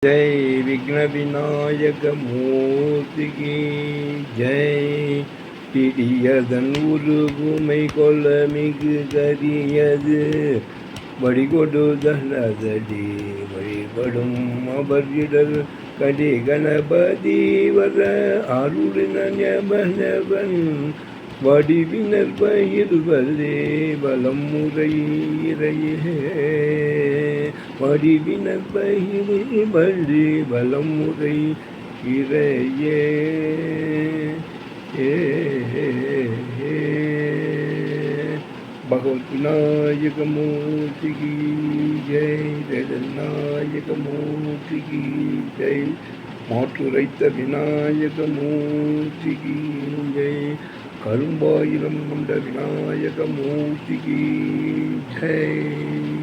जय विघ्न विनायक मूर्ति की जय பிடியதன் உருகுமை கொள்ள மிகு கரியது வடிகொடுதனதடி வழிபடும் அவரிடர் கடி கணபதி வர அருளினவன் வடிவினர் பயிர்வதே வலம் முறையிறையே வடிவினர் பயிர்வதே வலம் முறை இறையே भगवत विनायक मूर्ति की जय जगन्नायक मूर्ति की जय மாற்றுரைத்த விநாயக மூர்த்திக்கு ஜெய் கரும்பாயிரம் கொண்ட விநாயக மூர்த்திக்கு ஜெய்